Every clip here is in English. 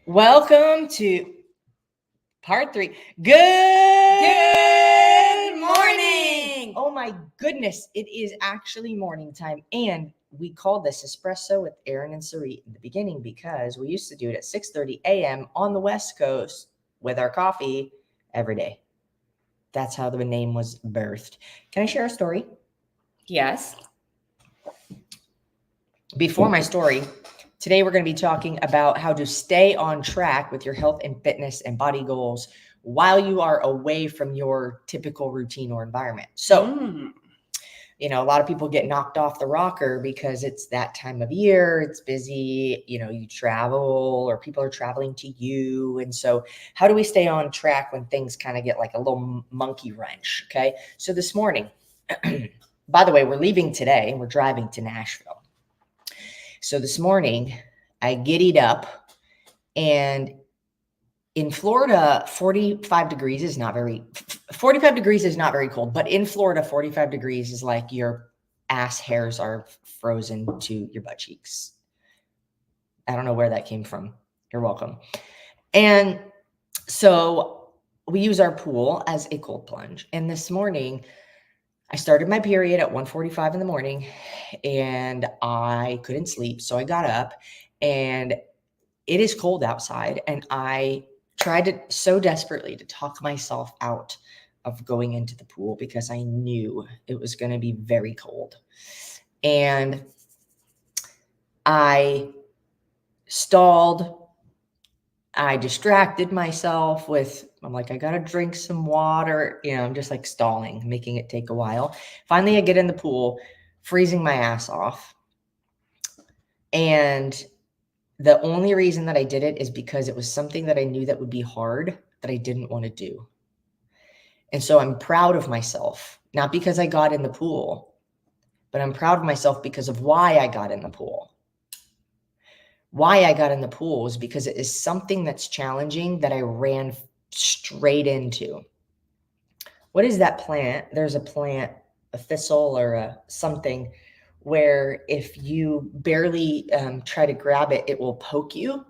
Welcome to part 3. Good morning. Oh my goodness, it is actually morning time, and we called this espresso with Aaron and Sarit in the beginning because we used to do it at 6:30 a.m. on the West Coast with our coffee every day. That's how the name was birthed. Can I share a story? Yes. Before my story, today we're going to be talking about how to stay on track with your health and fitness and body goals while you are away from your typical routine or environment. So, a lot of people get knocked off the rocker because it's that time of year, it's busy, you travel or people are traveling to you. And so how do we stay on track when things kind of get like a little monkey wrench? Okay. So this morning, by the way, we're leaving today and we're driving to Nashville. So this morning I giddied up, and in Florida, 45 degrees is not very cold, but in Florida, 45 degrees is like your ass hairs are frozen to your butt cheeks. I don't know where that came from. You're welcome. And so we use our pool as a cold plunge. And this morning I started my period at 1:45 in the morning and I couldn't sleep. So I got up, and it is cold outside, and I tried so desperately to talk myself out of going into the pool because I knew it was going to be very cold. And I stalled. I distracted myself I'm like, I got to drink some water. I'm just like stalling, making it take a while. Finally, I get in the pool, freezing my ass off. And the only reason that I did it is because it was something that I knew that would be hard that I didn't want to do. And so I'm proud of myself, not because I got in the pool, but I'm proud of myself because of why I got in the pool. Why I got in the pool is because it is something that's challenging that I ran straight into. What is that plant? There's a plant, a thistle or something, where if you barely try to grab it, it will poke you.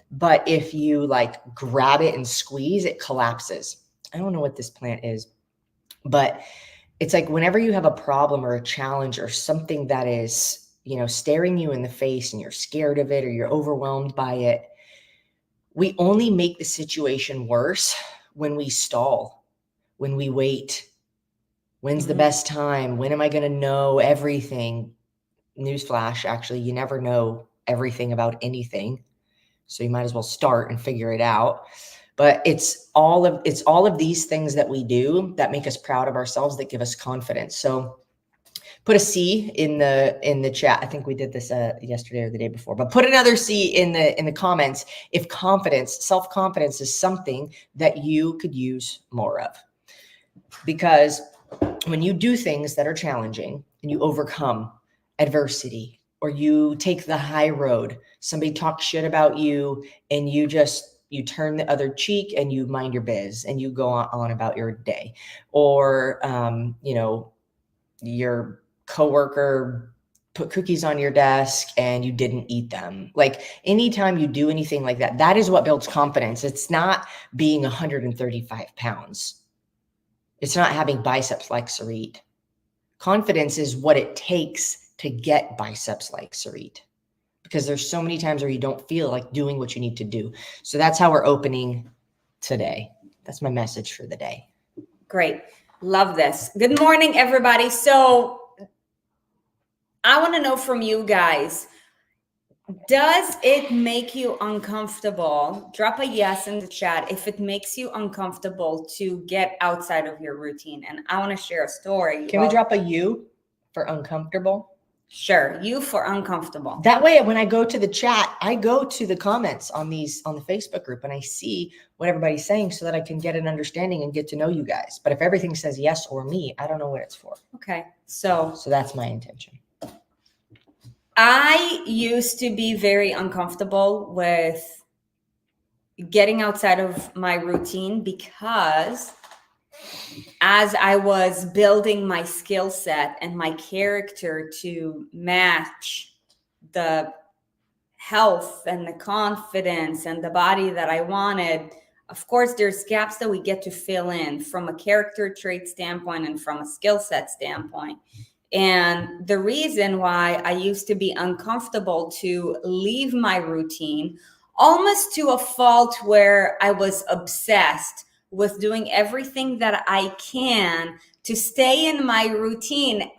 But if you like grab it and squeeze, it collapses. I don't know what this plant is, but it's like whenever you have a problem or a challenge or something that is, staring you in the face and you're scared of it or you're overwhelmed by it, we only make the situation worse when we stall, when we wait. When's the best time? When am I going to know everything? Newsflash, actually, you never know everything about anything. So you might as well start and figure it out. But it's all of these things that we do that make us proud of ourselves, that give us confidence. So put a C in the chat. I think we did this yesterday or the day before, but put another C in the comments if self-confidence is something that you could use more of. Because when you do things that are challenging and you overcome adversity, or you take the high road, somebody talks shit about you and you turn the other cheek and you mind your biz and you go on about your day. Or, your coworker put cookies on your desk and you didn't eat them. Like anytime you do anything like that, that is what builds confidence. It's not being 135 pounds. It's not having biceps like Sarit. Confidence is what it takes to get biceps like Sarit, because there's so many times where you don't feel like doing what you need to do. So that's how we're opening today. That's my message for the day. Great. Love this. Good morning, everybody. So I want to know from you guys, does it make you uncomfortable? Drop a yes in the chat if it makes you uncomfortable to get outside of your routine. And I want to share a story. Can we drop a U for uncomfortable? Sure. U for uncomfortable. That way, when I go to the chat, I go to the comments on the Facebook group and I see what everybody's saying so that I can get an understanding and get to know you guys. But if everything says yes or me, I don't know what it's for. Okay. So that's my intention. I used to be very uncomfortable with getting outside of my routine because as I was building my skill set and my character to match the health and the confidence and the body that I wanted, of course, there's gaps that we get to fill in from a character trait standpoint and from a skill set standpoint. And the reason why I used to be uncomfortable to leave my routine, almost to a fault where I was obsessed with doing everything that I can to stay in my routine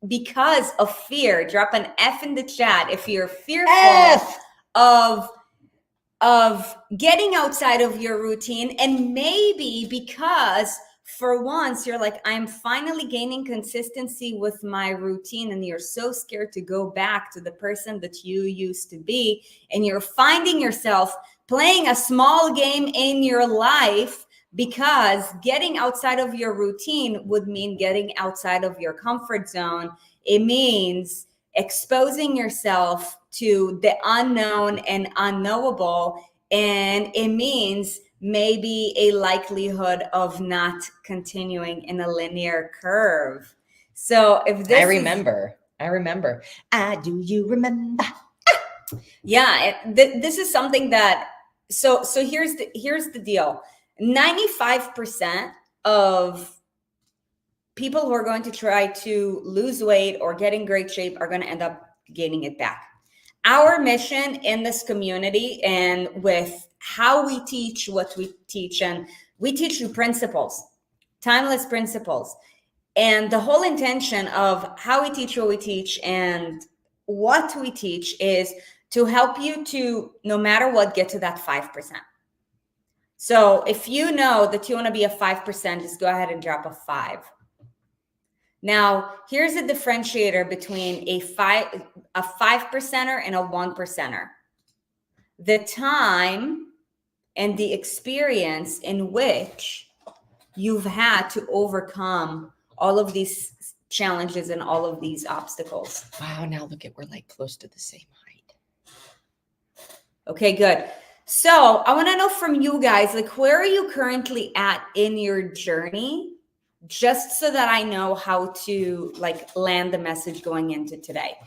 because of fear. Drop an F in the chat if you're fearful F! of getting outside of your routine. And maybe because for once you're like, I'm finally gaining consistency with my routine, and you're so scared to go back to the person that you used to be, and you're finding yourself playing a small game in your life, because getting outside of your routine would mean getting outside of your comfort zone. It means exposing yourself to the unknown and unknowable, and it means maybe a likelihood of not continuing in a linear curve. So if this I remember. Do you remember? Yeah, this is something that, so here's the deal. 95% of people who are going to try to lose weight or get in great shape are going to end up gaining it back. Our mission in this community, and with how we teach what we teach, and we teach you principles, timeless principles. And the whole intention of how we teach what we teach and what we teach is to help you to, no matter what, get to that 5%. So if you know that you want to be a 5%, just go ahead and drop a 5. Now, here's a differentiator between a 5%er and a 1%er. The time and the experience in which you've had to overcome all of these challenges and all of these obstacles. Wow, now look at, we're like close to the same height. Okay, good. So I want to know from you guys, like, where are you currently at in your journey? Just so that I know how to like land the message going into today.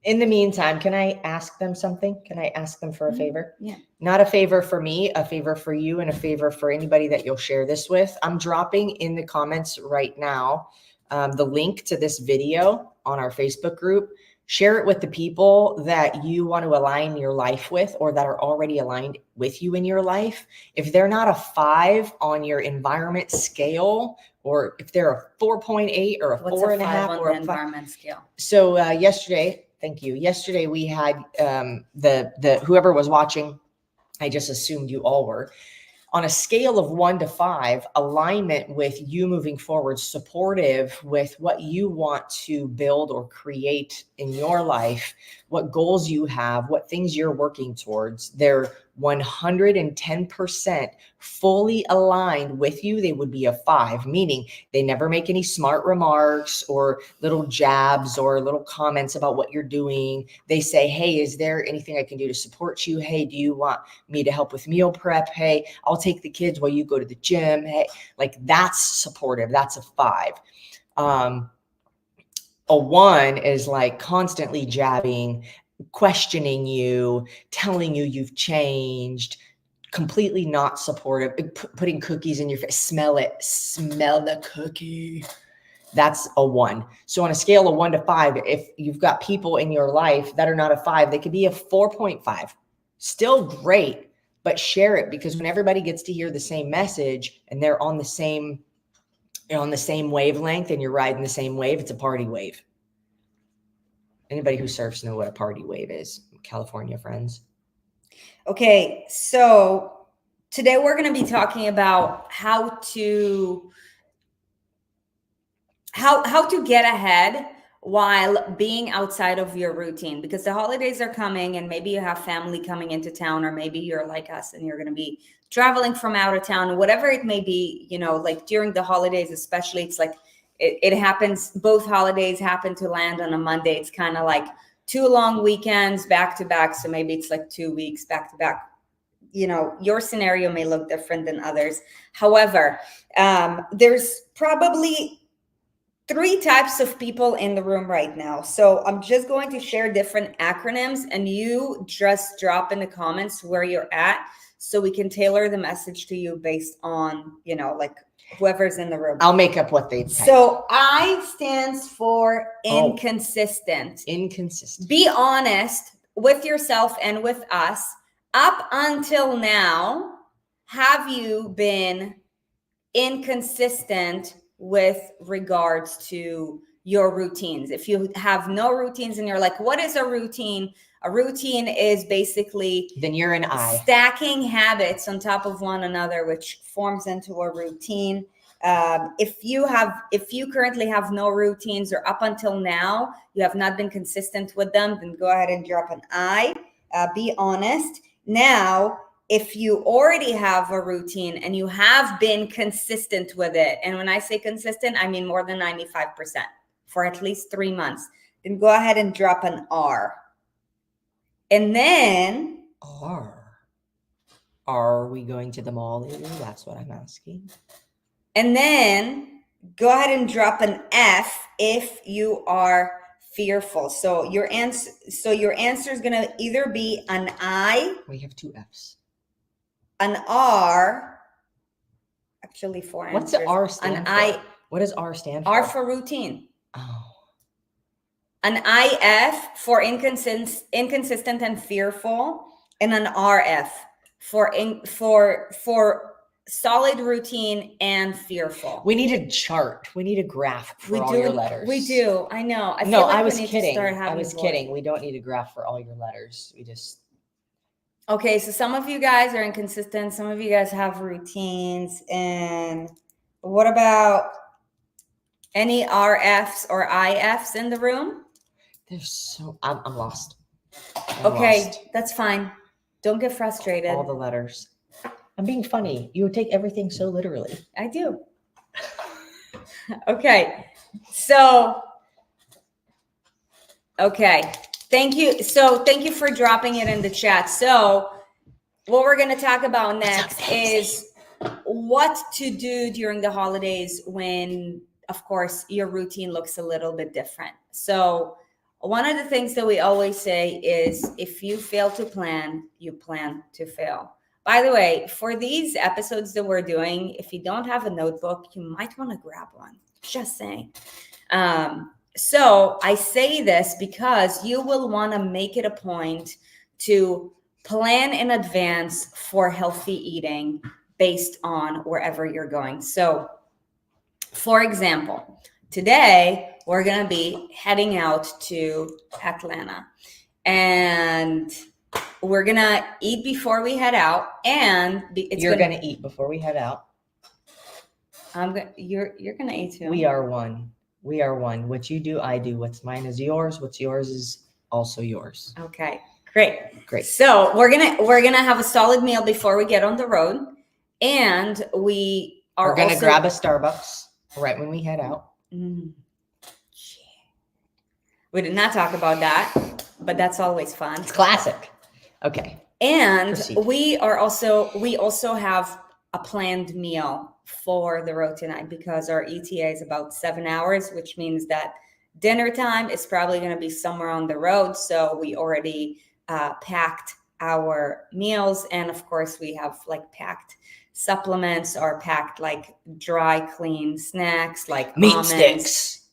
In the meantime, can I ask them something? Can I ask them for a favor? Yeah. Not a favor for me, a favor for you, and a favor for anybody that you'll share this with. I'm dropping in the comments right now the link to this video on our Facebook group. Share it with the people that you want to align your life with, or that are already aligned with you in your life. If they're not a 5 on your environment scale, or if they're a 4.8 or a 4.5 or a 5 environment scale. So yesterday, thank you. Yesterday we had the whoever was watching, I just assumed you all were, on a scale of 1 to 5, alignment with you moving forward, supportive with what you want to build or create in your life, what goals you have, what things you're working towards. They're 110% fully aligned with you. They would be a 5, meaning they never make any smart remarks or little jabs or little comments about what you're doing. They say, hey, is there anything I can do to support you? Hey, do you want me to help with meal prep? Hey, I'll take the kids while you go to the gym. Hey, like, that's supportive. That's a 5. A 1 is like constantly jabbing, questioning you, telling you you've changed, completely not supportive, putting cookies in your face. Smell it. Smell the cookie. That's a 1. So on a scale of 1 to 5, if you've got people in your life that are not a 5, they could be a 4.5. Still great, but share it, because when everybody gets to hear the same message and they're on the same wavelength and you're riding the same wave, it's a party wave. Anybody who surfs know what a party wave is. California friends. Okay, so today we're going to be talking about how to get ahead while being outside of your routine, because the holidays are coming, and maybe you have family coming into town, or maybe you're like us and you're going to be traveling from out of town, whatever it may be. You know, like during the holidays especially, it's like it happens, both holidays happen to land on a Monday. It's kind of like 2 long weekends back to back, so maybe it's like 2 weeks back to back. You know, your scenario may look different than others. However, there's probably three types of people in the room right now. So I'm just going to share different acronyms, and you just drop in the comments where you're at so we can tailor the message to you based on, like whoever's in the room. I'll make up what they type. So I stands for inconsistent. Inconsistent. Be honest with yourself and with us. Up until now, have you been inconsistent with regards to your routines? If you have no routines and you're like, what is a routine? A routine is basically then you're an I. Stacking habits on top of one another, which forms into a routine. If you currently have no routines, or up until now you have not been consistent with them, then go ahead and drop an I. Be honest. Now, if you already have a routine and you have been consistent with it, and when I say consistent, I mean more than 95% for at least 3 months, then go ahead and drop an R. And then R. Are we going to the mall later? That's what I'm asking. And then go ahead and drop an F if you are fearful. So your answer is going to either be an I. We have 2 Fs. An R. Actually, 4 answers. What's the R stand for? What does R stand for? R for routine. Oh. An IF for inconsistent and fearful, and an RF for solid routine and fearful. We need a chart. We need a graph for all your letters. We do. I know. I was kidding. I was kidding. We don't need a graph for all your letters. We just. Okay, so some of you guys are inconsistent. Some of you guys have routines. And what about any RFs or IFs in the room? I'm lost. Okay, that's fine. Don't get frustrated. All the letters. I'm being funny. You take everything so literally. I do. Okay. So, okay. Thank you. So thank you for dropping it in the chat. So what we're going to talk about next is what to do during the holidays when, of course, your routine looks a little bit different. So one of the things that we always say is if you fail to plan, you plan to fail. By the way, for these episodes that we're doing, if you don't have a notebook, you might want to grab one. Just saying. So I say this because you will want to make it a point to plan in advance for healthy eating based on wherever you're going. So, for example, today we're going to be heading out to Atlanta, and we're going to eat before we head out. And you're going to eat before we head out. You're going to eat too. We are one. We are one. What you do, I do. What's mine is yours. What's yours is also yours. Okay, great. So we're gonna have a solid meal before we get on the road, and we're gonna grab a Starbucks right when we head out. We did not talk about that, but that's always fun. It's classic. Okay. And proceed. we also have a planned meal for the road tonight because our ETA is about 7 hours, which means that dinner time is probably going to be somewhere on the road. So we already packed our meals, and of course we have like packed supplements or packed like dry clean snacks like meat almonds. Sticks.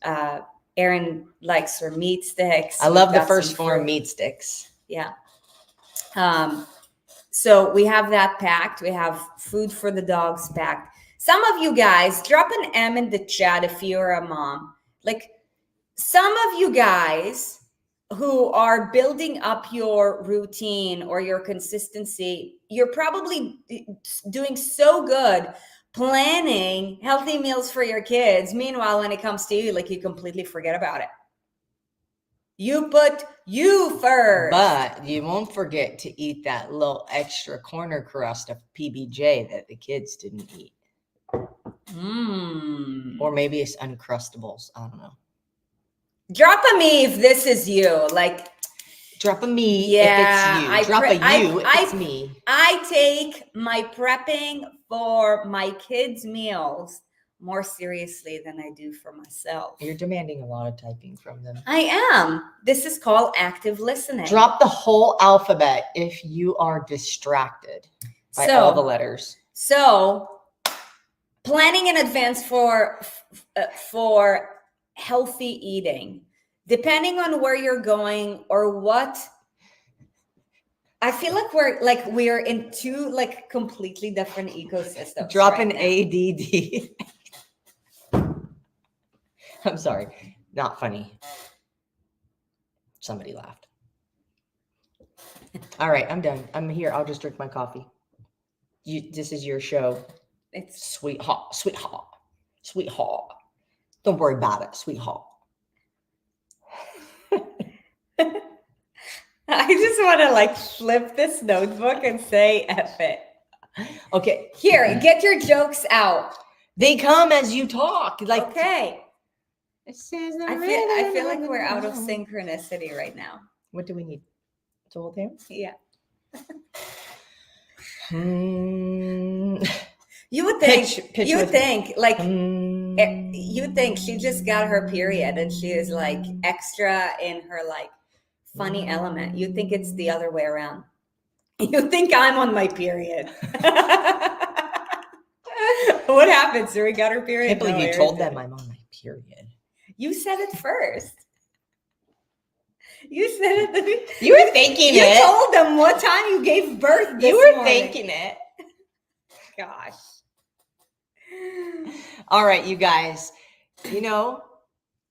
Aaron likes her meat sticks. I love the first form meat sticks. Yeah. So we have that packed. We have food for the dogs packed. Some of you guys, drop an M in the chat if you're a mom. Like some of you guys who are building up your routine or your consistency, you're probably doing so good planning healthy meals for your kids. Meanwhile, when it comes to you, like you completely forget about it. You put you first. But you won't forget to eat that little extra corner crust of PBJ that the kids didn't eat. Or maybe it's Uncrustables. I don't know. Drop a me if this is you. Like, drop a me if it's you. Drop a you if it's me. I take my prepping for my kids' meals more seriously than I do for myself. You're demanding a lot of typing from them. I am. This is called active listening. Drop the whole alphabet if you are distracted by all the letters. So planning in advance for healthy eating, depending on where you're going or what. I feel like we're in two like completely different ecosystems. Drop right an now. ADD. I'm sorry, not funny. Somebody laughed. All right, I'm done. I'm here. I'll just drink my coffee. This is your show. It's sweetheart, sweetheart, sweetheart. Don't worry about it, sweetheart. I just want to like flip this notebook and say F it. Okay. Here, get your jokes out. They come as you talk. Like okay. It says I feel like we're out of synchronicity right now. What do we need? To hold hands? Yeah. You would think you would think like you think she just got her period and she is like extra in her like funny element. You think it's the other way around. You think I'm on my period. What happened? Suri got her period. I can't believe you told them I'm on my period. You said it first. You said it. You were thinking it. You told them what time you gave birth this You were morning. thinking it. Gosh. All right, you guys. You know,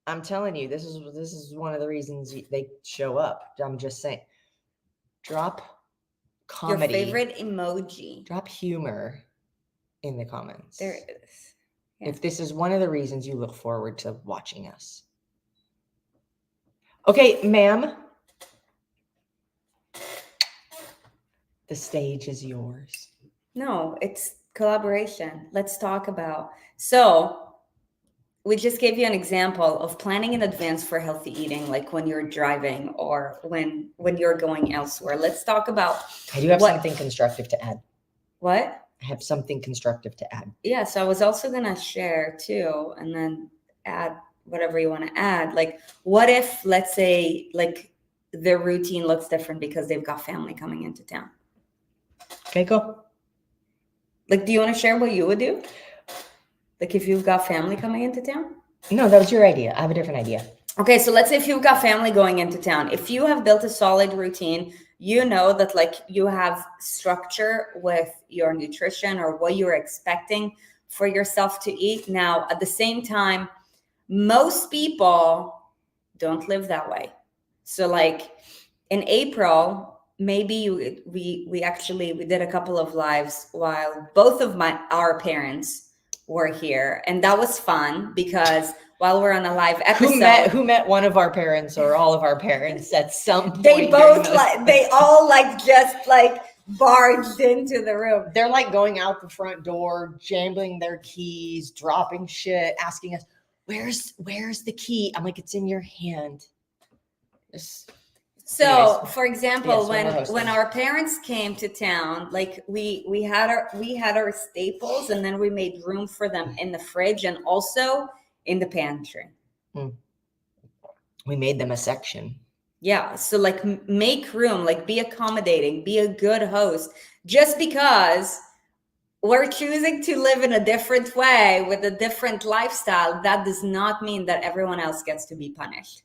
I'm telling you, this is one of the reasons they show up. I'm just saying. Drop comedy. Your favorite emoji. Drop humor in the comments. There it is. Yeah. If this is one of the reasons you look forward to watching us. Okay, ma'am. The stage is yours. No, it's collaboration. Let's talk about. So we just gave you an example of planning in advance for healthy eating, like when you're driving or when you're going elsewhere. Let's talk about. I do have something constructive to add. What? I have something constructive to add. Yeah, so I was also going to share too, and then add whatever you want to add. Like, what if, let's say, like their routine looks different because they've got family coming into town? Okay, go. Like, do you want to share what you would do? Like if you've got family coming into town? No, that was your idea. I have a different idea. Okay, so let's say if you've got family going into town, if you have built a solid routine, you know that like you have structure with your nutrition or what you're expecting for yourself to eat. Now, at the same time, most people don't live that way. So like in April, maybe we did a couple of lives while both of our parents were here, and that was fun because while we're on a live episode, who met one of our parents or all of our parents at some point. They all just barged into the room. They're like going out the front door, jambling their keys, dropping shit, asking us, "Where's the key?" I'm like, "It's in your hand." For example, when our parents came to town, like we had our staples, and then we made room for them in the fridge and also in the pantry. We made them a section. Yeah, so like make room, like be accommodating, be a good host. Just because we're choosing to live in a different way with a different lifestyle, that does not mean that everyone else gets to be punished.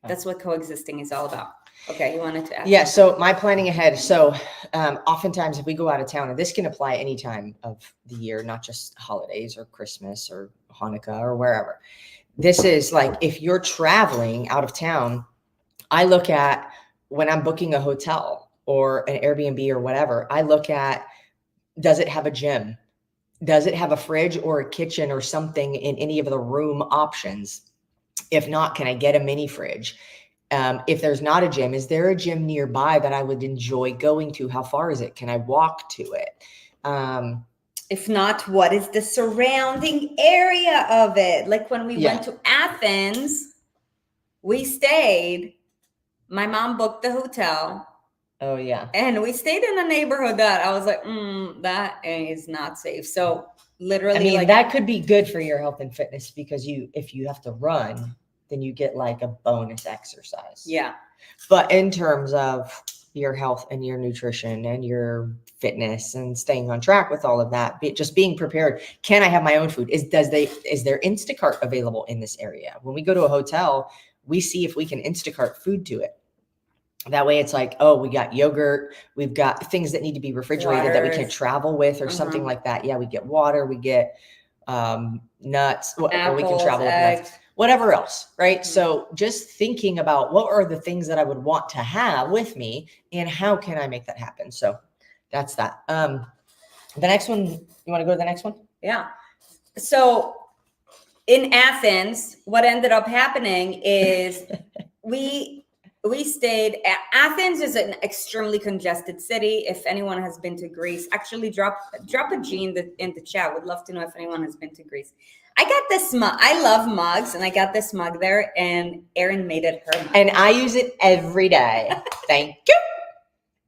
That's what coexisting is all about. Okay, you wanted to add? Yeah, so my planning ahead. So oftentimes if we go out of town, and this can apply any time of the year, not just holidays or Christmas or Hanukkah or wherever. This is like if you're traveling out of town, I look at when I'm booking a hotel or an Airbnb or whatever, I look at, does it have a gym? Does it have a fridge or a kitchen or something in any of the room options? If not, can I get a mini fridge? If there's not a gym, is there a gym nearby that I would enjoy going to? How far is it? Can I walk to it? If not, what is the surrounding area of it? Like when we went to Athens, we stayed. My mom booked the hotel. Oh, yeah. And we stayed in a neighborhood that I was like, that is not safe. So literally. I mean, like, that could be good for your health and fitness because if you have to run, then you get like a bonus exercise. yeah. But in terms of your health and your nutrition and your fitness and staying on track with all of that, just being prepared. Can I have my own food? Is there Instacart available in this area? When we go to a hotel, we see if we can Instacart food to it. That way it's like, oh, we got yogurt, we've got things that need to be refrigerated that we can't travel with or something like that. Yeah, we get water, we get nuts, or we can travel with nuts, whatever else, right? So just thinking about what are the things that I would want to have with me and how can I make that happen? So that's that. The next one, you want to go to the next one? Yeah. So in Athens, what ended up happening is we stayed at Athens is an extremely congested city. If anyone has been to Greece, actually drop a G in the chat. Would love to know if anyone has been to Greece. I got this mug. I love mugs, and I got this mug there, and Erin made it her mug. And I use it every day. Thank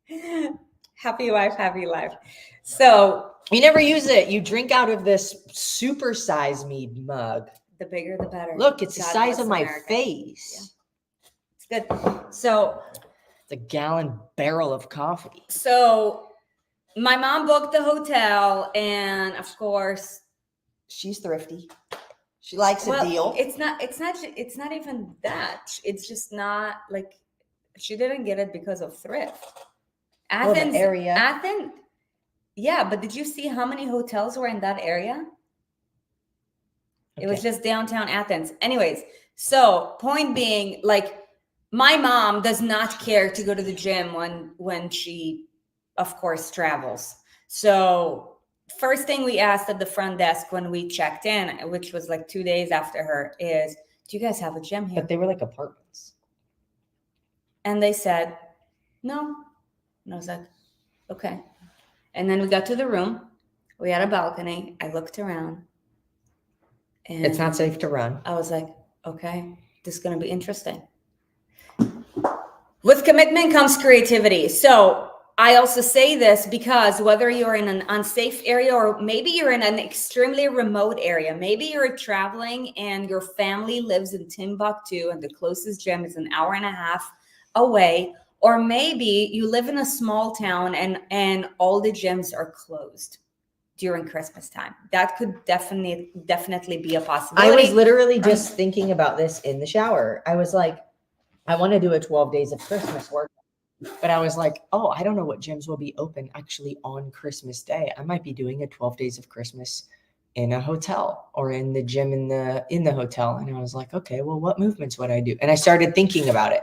you. Happy wife, happy life. So you never use it. You drink out of this super size me mug. The bigger, the better. Look, it's the size of my face. Yeah. Good. So it's a gallon barrel of coffee. So my mom booked the hotel, and of course, she's thrifty. She likes a deal. It's not even that. It's just not like she didn't get it because of thrift. Athens, the area. Athens. Yeah, but did you see how many hotels were in that area? Okay. It was just downtown Athens. Anyways, so point being, like, my mom does not care to go to the gym when she, of course, travels. So first thing we asked at the front desk when we checked in, which was like 2 days after her, is, do you guys have a gym here? But they were like apartments. And they said, no. And I was like, okay. And then we got to the room. We had a balcony. I looked around. And it's not safe to run. I was like, okay, this is going to be interesting. With commitment comes creativity. So I also say this because whether you're in an unsafe area or maybe you're in an extremely remote area, maybe you're traveling and your family lives in Timbuktu and the closest gym is an hour and a half away, or maybe you live in a small town and all the gyms are closed during Christmas time. That could definitely be a possibility. I was literally just thinking about this in the shower. I was like, I want to do a 12 days of Christmas work. But I was like, oh, I don't know what gyms will be open actually on Christmas Day. I might be doing a 12 days of Christmas in a hotel or in the gym in the hotel. And I was like, okay, well, what movements would I do? And I started thinking about it.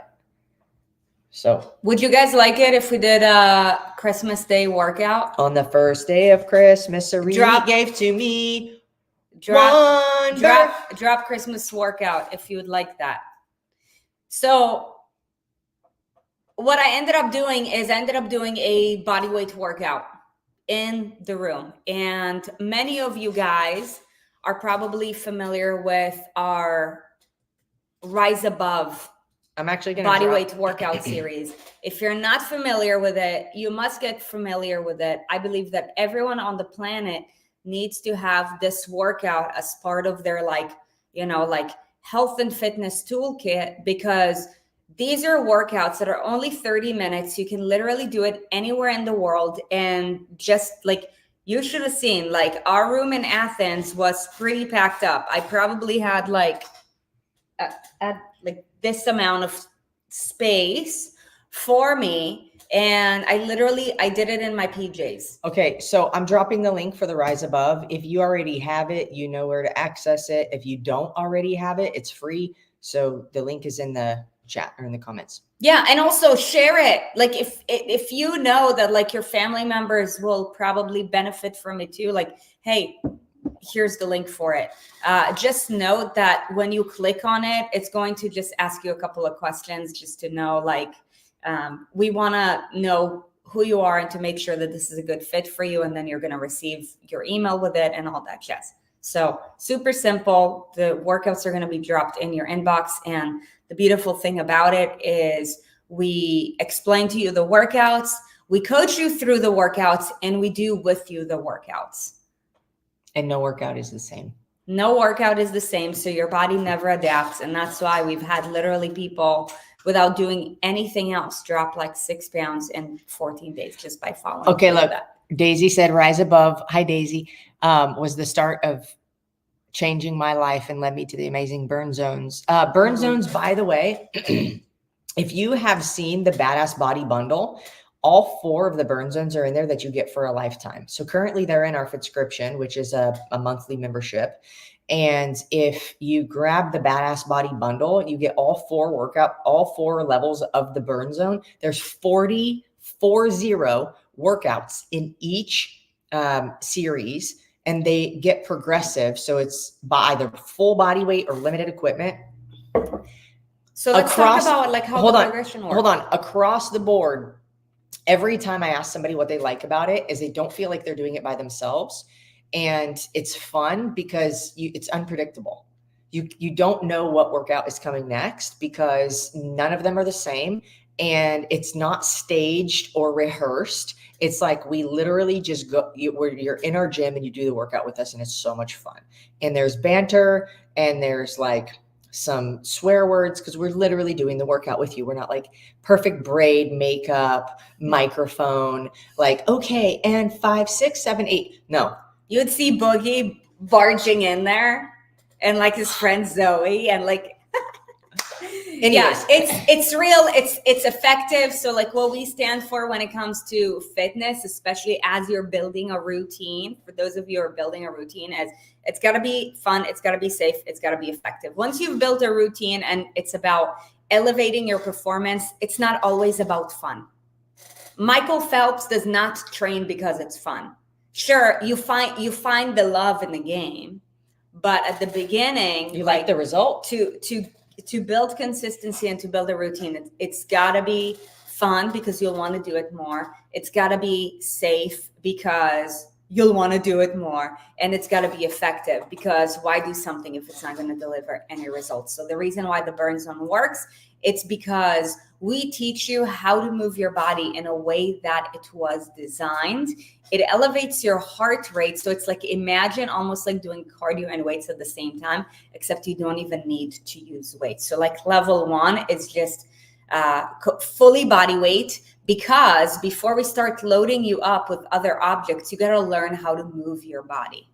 So would you guys like it if we did a Christmas Day workout? On the first day of Christmas, Serene gave to me drop Christmas workout if you would like that. So what I ended up doing is a body weight workout in the room. And many of you guys are probably familiar with our Rise Above body weight workout series. If you're not familiar with it, you must get familiar with it. I believe that everyone on the planet needs to have this workout as part of their health and fitness toolkit, because these are workouts that are only 30 minutes. You can literally do it anywhere in the world. And just like, you should have seen, like, our room in Athens was pretty packed up. I probably had like this amount of space for me. And I did it in my PJs. Okay, so I'm dropping the link for the Rise Above. If you already have it, you know where to access it. If you don't already have it, it's free. So the link is in the chat or in the comments. Yeah, and also share it. Like, if you know that like your family members will probably benefit from it too, like, hey, here's the link for it. Just note that when you click on it, it's going to just ask you a couple of questions just to know, like, we want to know who you are and to make sure that this is a good fit for you. And then you're going to receive your email with it and all that jazz. So super simple. The workouts are going to be dropped in your inbox. And the beautiful thing about it is we explain to you the workouts, we coach you through the workouts, and we do with you the workouts. And no workout is the same. No workout is the same. So your body never adapts. And that's why we've had literally people without doing anything else drop like 6 pounds in 14 days just by following. Okay, look, that. Daisy said rise above. Hi, Daisy. Was the start of changing my life and led me to the amazing burn zones. Burn zones, by the way, if you have seen the Badass Body Bundle, all 4 of the burn zones are in there that you get for a lifetime. So currently they're in our subscription, which is a monthly membership. And if you grab the Badass Body Bundle, you get all 4 levels of the burn zone. There's 40 workouts in each series, and they get progressive. So it's by either full body weight or limited equipment. So let's talk about like how the progression works. Hold on. Across the board, every time I ask somebody what they like about it is they don't feel like they're doing it by themselves. And it's fun because it's unpredictable. You don't know what workout is coming next because none of them are the same. And it's not staged or rehearsed. It's like we literally just go, you're in our gym and you do the workout with us, and it's so much fun. And there's banter and there's like some swear words because we're literally doing the workout with you. We're not like perfect braid, makeup, microphone, like, okay, and 5, 6, 7, 8. No. You'd see Boogie barging in there and like his friend Zoe and like, anyways. Yeah, it's real. It's effective. So like what we stand for when it comes to fitness, especially as you're building a routine, for those of you who are building a routine, as it's got to be fun. It's got to be safe. It's got to be effective. Once you've built a routine and it's about elevating your performance, it's not always about fun. Michael Phelps does not train because it's fun. Sure, you find the love in the game, but at the beginning, you like the result. To build consistency and to build a routine, it's got to be fun because you'll want to do it more. It's got to be safe because you'll want to do it more. And it's got to be effective because why do something if it's not going to deliver any results? So the reason why the burn zone works, it's because we teach you how to move your body in a way that it was designed. It elevates your heart rate. So it's like, imagine almost like doing cardio and weights at the same time, except you don't even need to use weights. So like level 1 is just fully body weight, because before we start loading you up with other objects, you got to learn how to move your body.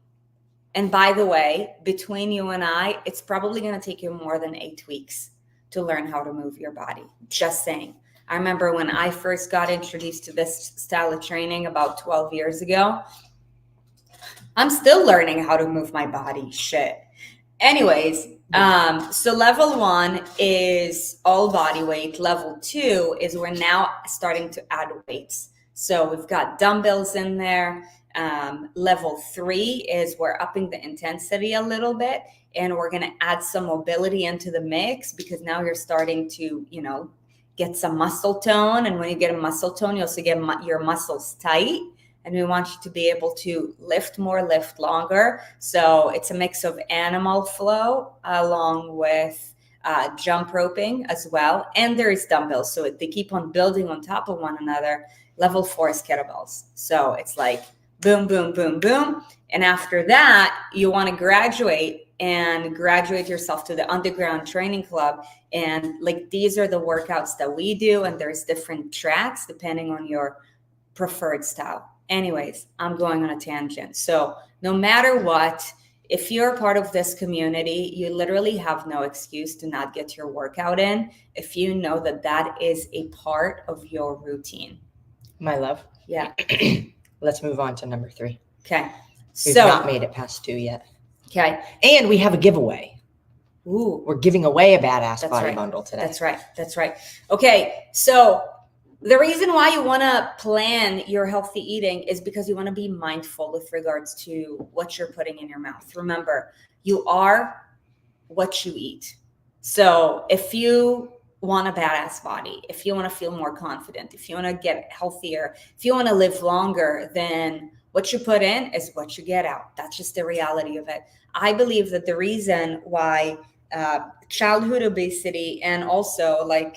And by the way, between you and I, it's probably going to take you more than 8 weeks to learn how to move your body. Just saying. I remember when I first got introduced to this style of training about 12 years ago, I'm still learning how to move my body. Shit. Anyways, so level 1 is all body weight. Level 2 is we're now starting to add weights. So we've got dumbbells in there. Level 3 is we're upping the intensity a little bit, and we're going to add some mobility into the mix because now you're starting to, get some muscle tone. And when you get a muscle tone, you also get your muscles tight. And we want you to be able to lift more, lift longer. So it's a mix of animal flow along with jump roping as well. And there is dumbbells. So they keep on building on top of one another. Level 4 is kettlebells. So it's like boom, boom, boom, boom. And after that, you want to graduate yourself to the underground training club. And like, these are the workouts that we do. And there's different tracks depending on your preferred style. Anyways, I'm going on a tangent. So no matter what, if you're part of this community, you literally have no excuse to not get your workout in if you know that that is a part of your routine. My love. Yeah. Let's move on to number 3. Okay. We've not made it past 2 yet. Okay. And we have a giveaway. Ooh. We're giving away a Badass Body Bundle today. That's right. Okay. So the reason why you want to plan your healthy eating is because you want to be mindful with regards to what you're putting in your mouth. Remember, you are what you eat. So if you want a badass body, if you want to feel more confident, if you want to get healthier, if you want to live longer, then what you put in is what you get out. That's just the reality of it. I believe that the reason why childhood obesity and also like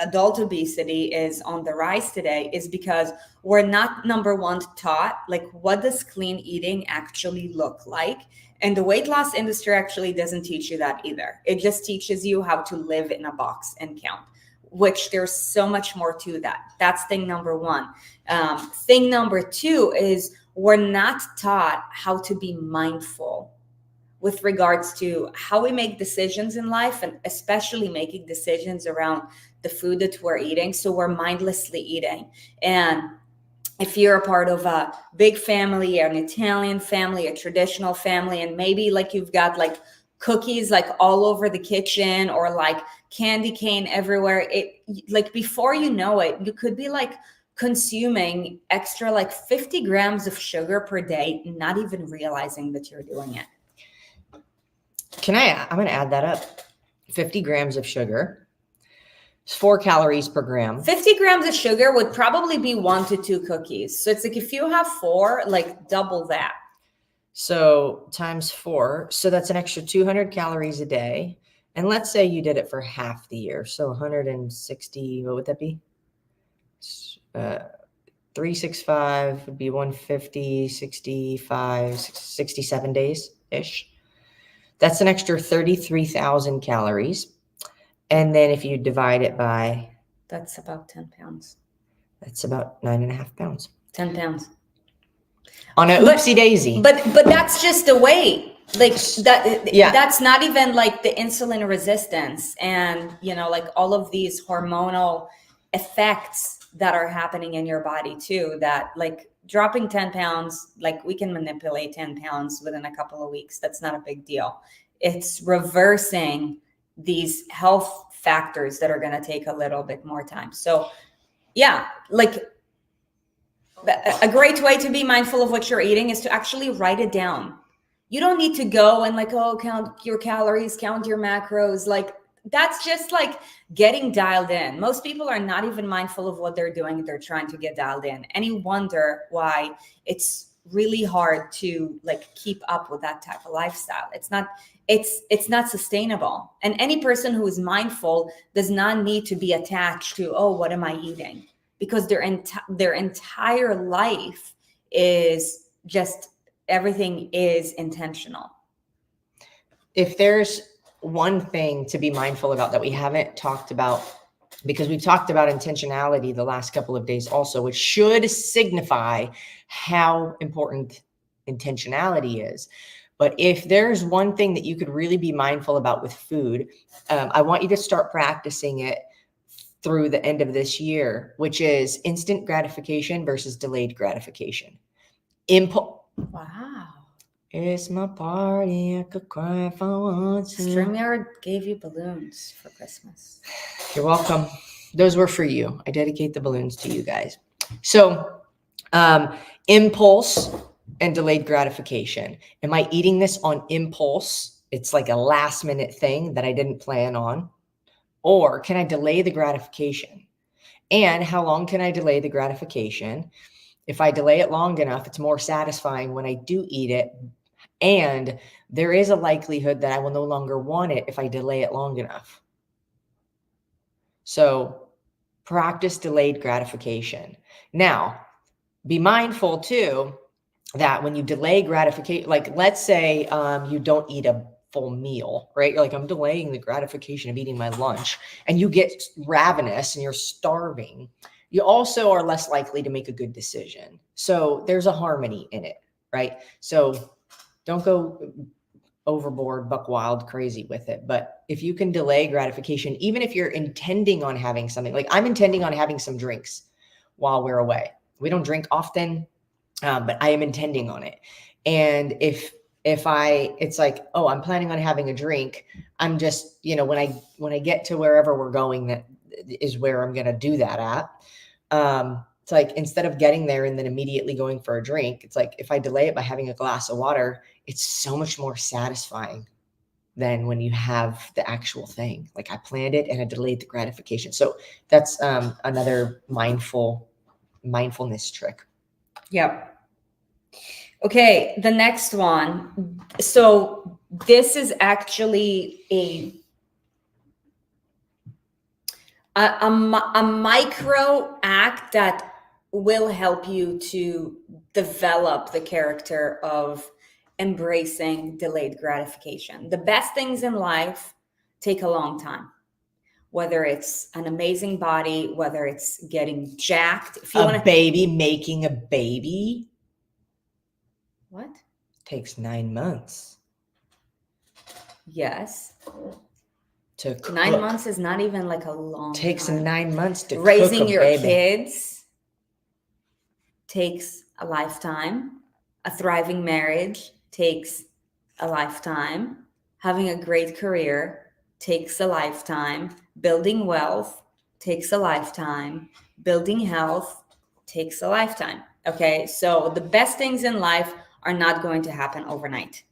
adult obesity is on the rise today is because we're not, number one, taught like what does clean eating actually look like. And the weight loss industry actually doesn't teach you that either. It just teaches you how to live in a box and count, which there's so much more to that. That's thing number one. Thing number two is we're not taught how to be mindful with regards to how we make decisions in life, and especially making decisions around the food that we're eating. So we're mindlessly eating. And if you're a part of a big family, an Italian family, a traditional family, and maybe like you've got like cookies like all over the kitchen or like candy cane everywhere, it like before you know it, you could be like consuming extra like 50 grams of sugar per day, not even realizing that you're doing it. I'm going to add that up. 50 grams of sugar. It's 4 calories per gram. 50 grams of sugar would probably be 1 to 2 cookies. So it's like if you have 4, like double that. So times 4. So that's an extra 200 calories a day. And let's say you did it for half the year. So 160, what would that be? 365 would be 150, 65, 67 days-ish. That's an extra 33,000 calories. And then if you divide it by... That's about 10 pounds. That's about 9.5 pounds. 10 pounds. On a oopsie daisy. But that's just the weight. Like that, yeah. That's not even like the insulin resistance and, you know, like all of these hormonal effects that are happening in your body too, that like dropping 10 pounds, like we can manipulate 10 pounds within a couple of weeks. That's not a big deal. It's reversing these health factors that are going to take a little bit more time. So yeah, like a great way to be mindful of what you're eating is to actually write it down. You don't need to go and like, oh, count your calories, count your macros. Like that's just like getting dialed in. Most people are not even mindful of what they're doing. They're trying to get dialed in. And you wonder why it's really hard to like keep up with that type of lifestyle. It's not sustainable. And any person who is mindful does not need to be attached to, oh, what am I eating? Because their entire life is just, everything is intentional. If there's one thing to be mindful about that we haven't talked about, because we've talked about intentionality the last couple of days also, which should signify how important intentionality is. But if there's one thing that you could really be mindful about with food, I want you to start practicing it through the end of this year, which is instant gratification versus delayed gratification. Wow. It's my party. I could cry if I want to. StreamYard gave you balloons for Christmas. You're welcome. Those were for you. I dedicate the balloons to you guys. So, impulse and delayed gratification. Am I eating this on impulse? It's like a last minute thing that I didn't plan on. Or can I delay the gratification? And how long can I delay the gratification? If I delay it long enough, it's more satisfying when I do eat it. And there is a likelihood that I will no longer want it if I delay it long enough. So practice delayed gratification. Now, be mindful too that when you delay gratification, like let's say you don't eat a full meal, right? You're like, I'm delaying the gratification of eating my lunch, and you get ravenous and you're starving. You also are less likely to make a good decision. So there's a harmony in it, right? So don't go overboard, buck wild, crazy with it. But if you can delay gratification, even if you're intending on having something, like I'm intending on having some drinks while we're away. We don't drink often, but I am intending on it. And if it's like, oh, I'm planning on having a drink, I'm just, when I get to wherever we're going, that is where I'm going to do that at. It's like, instead of getting there and then immediately going for a drink, it's like, if I delay it by having a glass of water, it's so much more satisfying than when you have the actual thing. Like I planned it and I delayed the gratification. So that's another mindfulness trick. Yep. Okay, the next one. So this is actually a micro act that will help you to develop the character of embracing delayed gratification. The best things in life take a long time, whether it's an amazing body, whether it's getting jacked. If you want baby making a baby, what? Takes 9 months. Yes. To cook. 9 months is not even like a long Takes time. 9 months to raising cook a your baby. kids takes a lifetime. A thriving marriage takes a lifetime. Having a great career takes a lifetime. Building wealth takes a lifetime. Building health takes a lifetime. Okay, so the best things in life are not going to happen overnight.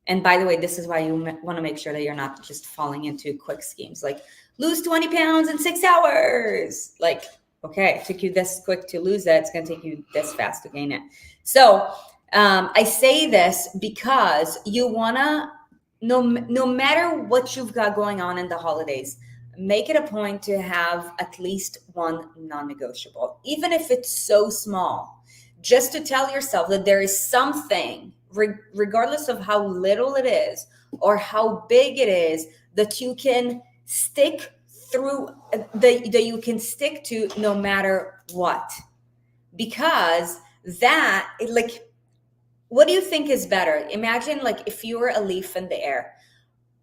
And by the way, this is why you want to make sure that you're not just falling into quick schemes like lose 20 pounds in 6 hours. Like, okay, it took you this quick to lose that. It's going to take you this fast to gain it. So I say this because you want to, no matter what you've got going on in the holidays, make it a point to have at least one non-negotiable, even if it's so small, just to tell yourself that there is something, regardless of how little it is or how big it is, that you can stick through, that you can stick to no matter what. Because that, like, what do you think is better? Imagine like if you were a leaf in the air.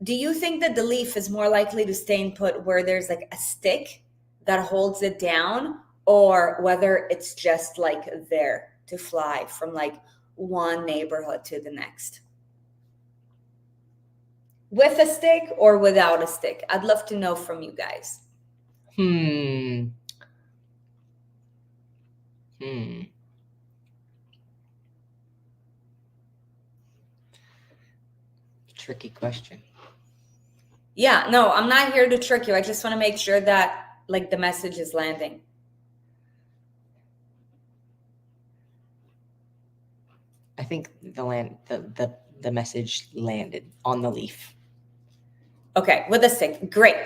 Do you think that the leaf is more likely to stay put where there's like a stick that holds it down, or whether it's just like there to fly from like one neighborhood to the next? With a stick or without a stick? I'd love to know from you guys. Tricky question. Yeah, no, I'm not here to trick you. I just want to make sure that like the message is landing. I think the message landed on the leaf. Okay, with a stick. Great.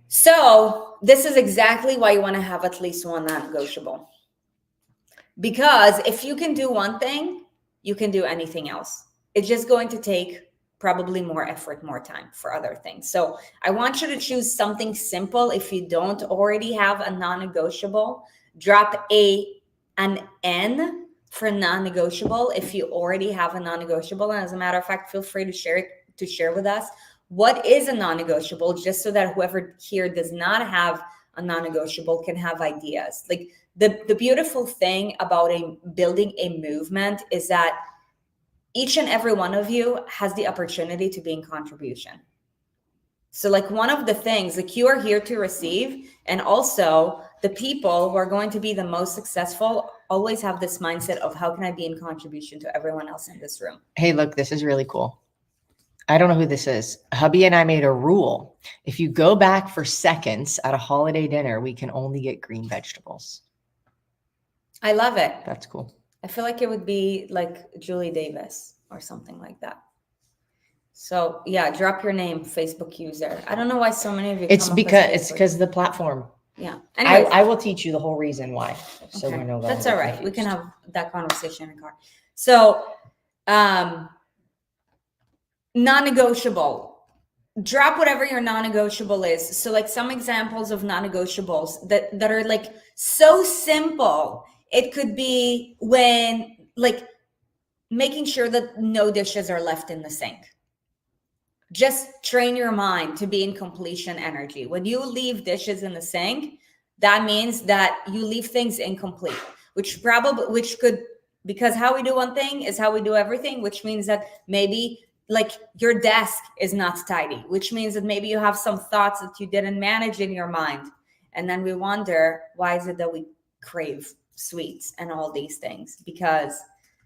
So this is exactly why you want to have at least one non-negotiable. Because if you can do one thing, you can do anything else. It's just going to take probably more effort, more time for other things. So I want you to choose something simple. If you don't already have a non-negotiable, drop an N for non-negotiable if you already have a non-negotiable. And as a matter of fact, feel free to share with us what is a non-negotiable, just so that whoever here does not have a non-negotiable can have ideas. Like the beautiful thing about building a movement is that each and every one of you has the opportunity to be in contribution. So like one of the things, like you are here to receive, and also the people who are going to be the most successful always have this mindset of how can I be in contribution to everyone else in this room? Hey, look, this is really cool. I don't know who this is. Hubby and I made a rule. If you go back for seconds at a holiday dinner, we can only get green vegetables. I love it. That's cool. I feel like it would be like Julie Davis or something like that. So yeah, drop your name, Facebook user. I don't know why so many of you. It's because of the platform. Yeah. Anyways, I will teach you the whole reason why. So okay. we're no longer That's all right. confused. We can have that conversation in the car. So non-negotiable. Drop whatever your non-negotiable is. So like some examples of non-negotiables that are like so simple. It could be when like making sure that no dishes are left in the sink. Just train your mind to be in completion energy. When you leave dishes in the sink, that means that you leave things incomplete, which could, because how we do one thing is how we do everything, which means that maybe like your desk is not tidy, which means that maybe you have some thoughts that you didn't manage in your mind. And then we wonder, why is it that we crave sweets and all these things? Because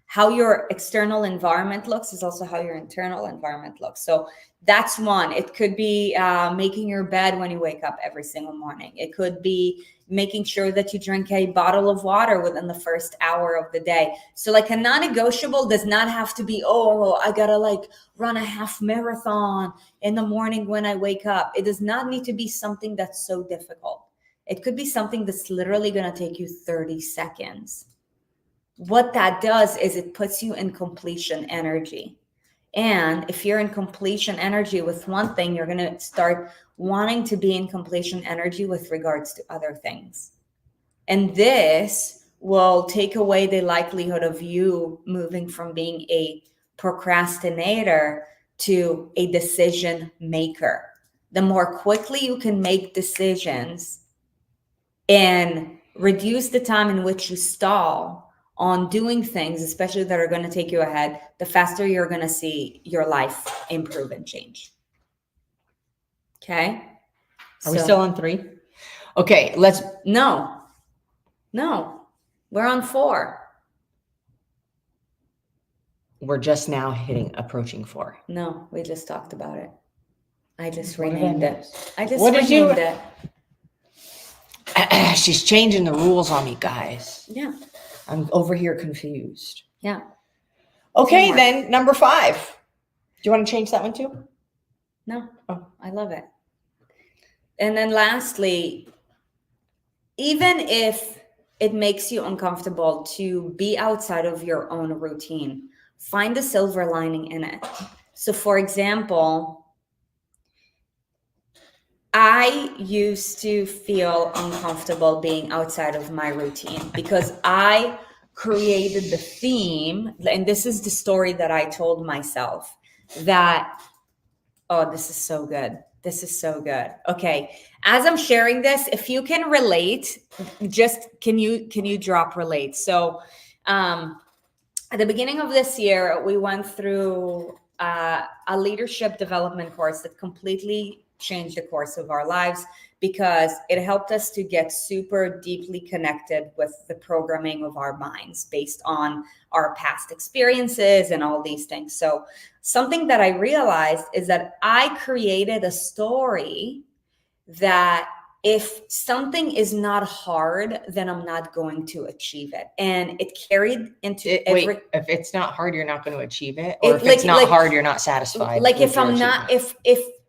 How your external environment looks is also how your internal environment looks. So that's one. It could be making your bed when you wake up every single morning. It could be making sure that you drink a bottle of water within the first hour of the day. So like a non-negotiable does not have to be, oh, I gotta like run a half marathon in the morning when I wake up. It does not need to be something that's so difficult. It could be something that's literally gonna take you 30 seconds. What that does is it puts you in completion energy. And if you're in completion energy with one thing, you're going to start wanting to be in completion energy with regards to other things. And this will take away the likelihood of you moving from being a procrastinator to a decision maker. The more quickly you can make decisions and reduce the time in which you stall on doing things, especially that are going to take you ahead, the faster you're going to see your life improve and change. Okay. Are we still on 3? Okay, No, we're on 4. We're just now approaching 4. No, we just talked about it. I just What did I renamed it. miss? I just What did you- renamed it. She's changing the rules on me, guys. Yeah. I'm over here confused. Yeah. Okay, Teamwork. then number 5. Do you want to change that one too? No. Oh. I love it. And then lastly, even if it makes you uncomfortable to be outside of your own routine, find the silver lining in it. So for example, I used to feel uncomfortable being outside of my routine because I created the theme, and this is the story that I told myself that, oh, this is so good. This is so good. Okay. As I'm sharing this, if you can relate, just can you drop relate? So at the beginning of this year, we went through a leadership development course that completely changed the course of our lives because it helped us to get super deeply connected with the programming of our minds based on our past experiences and all these things. So something that I realized is that I created a story that if something is not hard, then I'm not going to achieve it. And it carried into Wait, if it's not hard, you're not going to achieve it? Or if it's not hard, you're not satisfied? Like if I'm not, if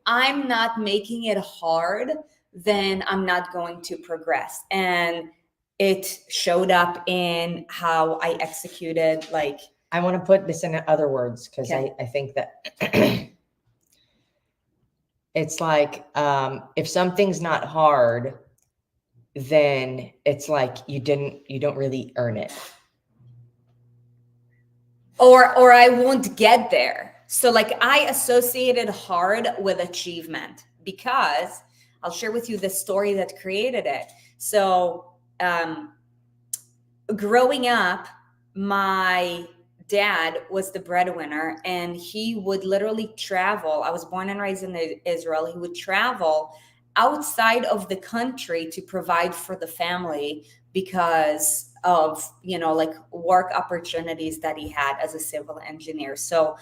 I'm not making it hard, then I'm not going to progress. And it showed up in how I executed. Like, I want to put this in other words because Okay. I think that it's like if something's not hard, then it's like you don't really earn it. or I won't get there. So like I associated hard with achievement because I'll share with you the story that created it. So growing up, my dad was the breadwinner and he would literally travel. I was born and raised in Israel. He would travel outside of the country to provide for the family because of, like work opportunities that he had as a civil engineer. So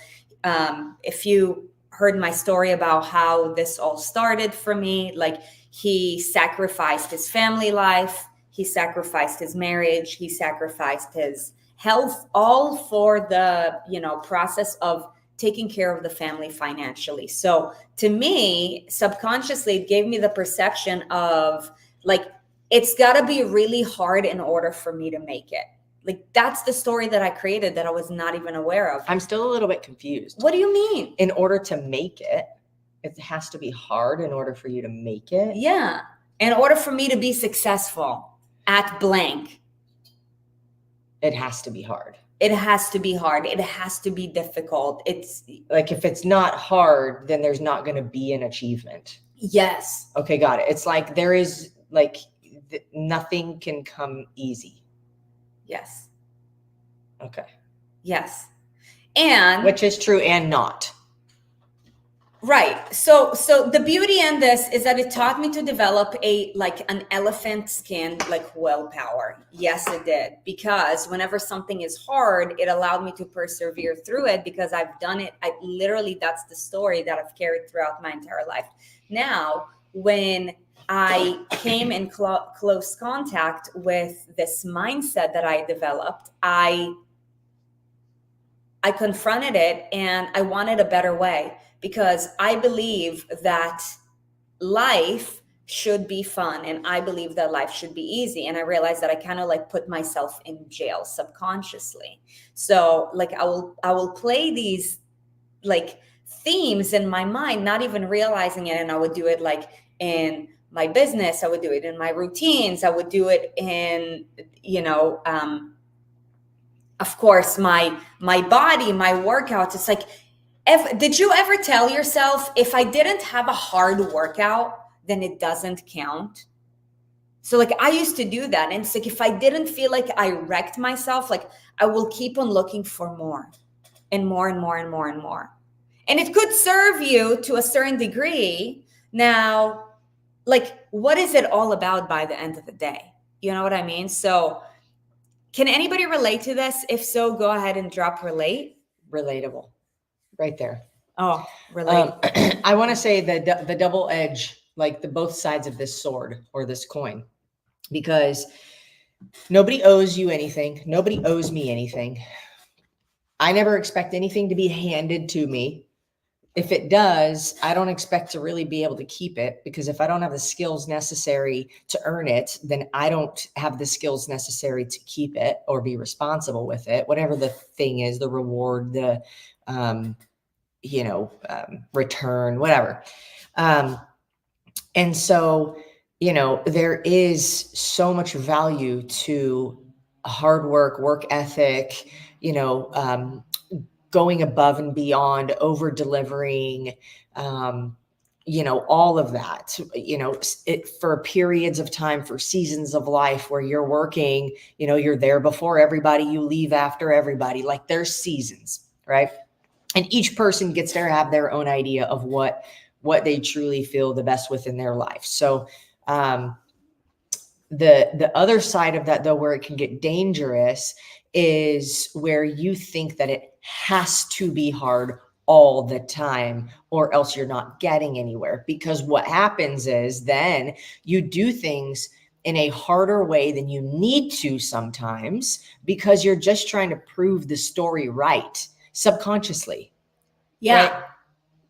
if you heard my story about how this all started for me, like he sacrificed his family life, he sacrificed his marriage, he sacrificed his health, all for the, process of taking care of the family financially. So to me, subconsciously, it gave me the perception of like, it's got to be really hard in order for me to make it. Like that's the story that I created that I was not even aware of. I'm still a little bit confused. What do you mean? In order to make it, it has to be hard in order for you to make it? Yeah. In order for me to be successful at blank, it has to be hard. It has to be hard. It has to be difficult. It's like if it's not hard, then there's not going to be an achievement. Yes. Okay, got it. It's like there is like nothing can come easy. Yes. Okay. Yes. And which is true and not. Right. So the beauty in this is that it taught me to develop an elephant skin, like willpower. Yes, it did. Because whenever something is hard, it allowed me to persevere through it because I've done it. I literally, that's the story that I've carried throughout my entire life. Now, when I came in close contact with this mindset that I developed, I confronted it and I wanted a better way because I believe that life should be fun and I believe that life should be easy. And I realized that I kind of like put myself in jail subconsciously. So like I will play these like themes in my mind, not even realizing it. And I would do it like in my business, I would do it in my routines, I would do it in, of course, my body, my workouts. It's like, did you ever tell yourself, if I didn't have a hard workout, then it doesn't count? So like I used to do that. And it's like, if I didn't feel like I wrecked myself, like I will keep on looking for more and more and more and more and more. And it could serve you to a certain degree. Now, like, what is it all about by the end of the day? You know what I mean? So can anybody relate to this? If so, go ahead and drop relate. Relatable. Right there. Oh, relate. I want to say the double edge, like the both sides of this sword or this coin, because nobody owes you anything. Nobody owes me anything. I never expect anything to be handed to me. If it does, I don't expect to really be able to keep it, because if I don't have the skills necessary to earn it, then I don't have the skills necessary to keep it or be responsible with it, whatever the thing is, the reward, the, return, whatever. And so, there is so much value to hard work ethic, going above and beyond, over delivering, all of that, for periods of time, for seasons of life where you're working, you're there before everybody, you leave after everybody. Like there's seasons, right? And each person gets to have their own idea of what they truly feel the best within their life. So, the other side of that, though, where it can get dangerous, is where you think that it has to be hard all the time, or else you're not getting anywhere. Because what happens is then you do things in a harder way than you need to sometimes, because you're just trying to prove the story right subconsciously. Yeah. Right?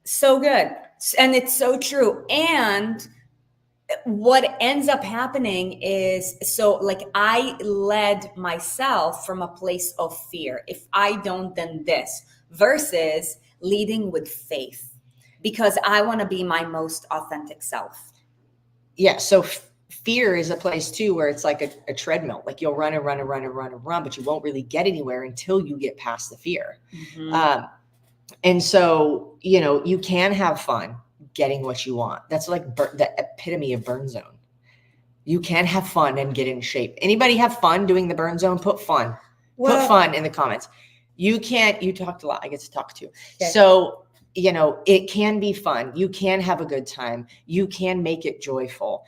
So good. And it's so true. And what ends up happening is, so like I led myself from a place of fear. If I don't, then this, versus leading with faith, because I want to be my most authentic self. Yeah. So fear is a place too, where it's like a treadmill. Like you'll run and run and run and run and run, but you won't really get anywhere until you get past the fear. Mm-hmm. And so, you can have fun getting what you want. That's like the epitome of burn zone. You can have fun and get in shape. Anybody have fun doing the burn zone? Put fun. Put fun in the comments. You talked a lot. I get to talk too. Okay. So, it can be fun. You can have a good time. You can make it joyful.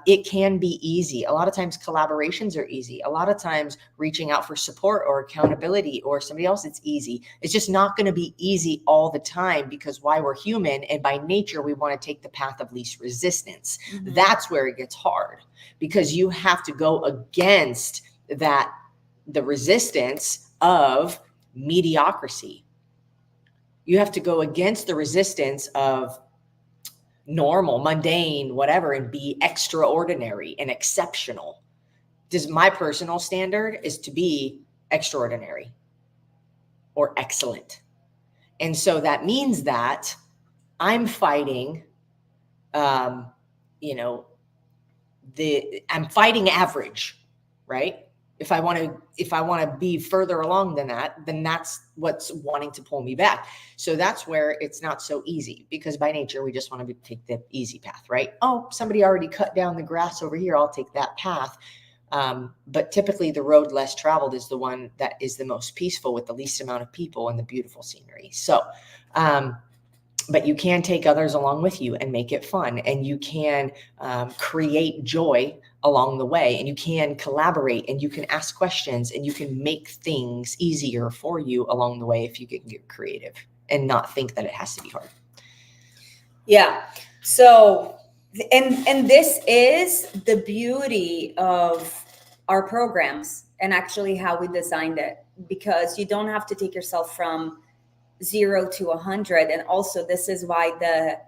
It can be easy. A lot of times collaborations are easy. A lot of times reaching out for support or accountability or somebody else, it's easy. It's just not going to be easy all the time, because why? We're human. And by nature, we want to take the path of least resistance. Mm-hmm. That's where it gets hard, because you have to go against the resistance of mediocrity. You have to go against the resistance of normal, mundane, whatever, and be extraordinary and exceptional. My personal standard is to be extraordinary or excellent. And so that means that I'm fighting, I'm fighting average, right? If I want to be further along than that, then that's what's wanting to pull me back. So that's where it's not so easy, because by nature, we just want to take the easy path, right? Oh, somebody already cut down the grass over here, I'll take that path. But typically the road less traveled is the one that is the most peaceful, with the least amount of people and the beautiful scenery. So, but you can take others along with you and make it fun, and you can create joy along the way, and you can collaborate, and you can ask questions, and you can make things easier for you along the way if you can get creative and not think that it has to be hard. Yeah. So, and this is the beauty of our programs and actually how we designed it, because you don't have to take yourself from 0 to 100. And also, this is why the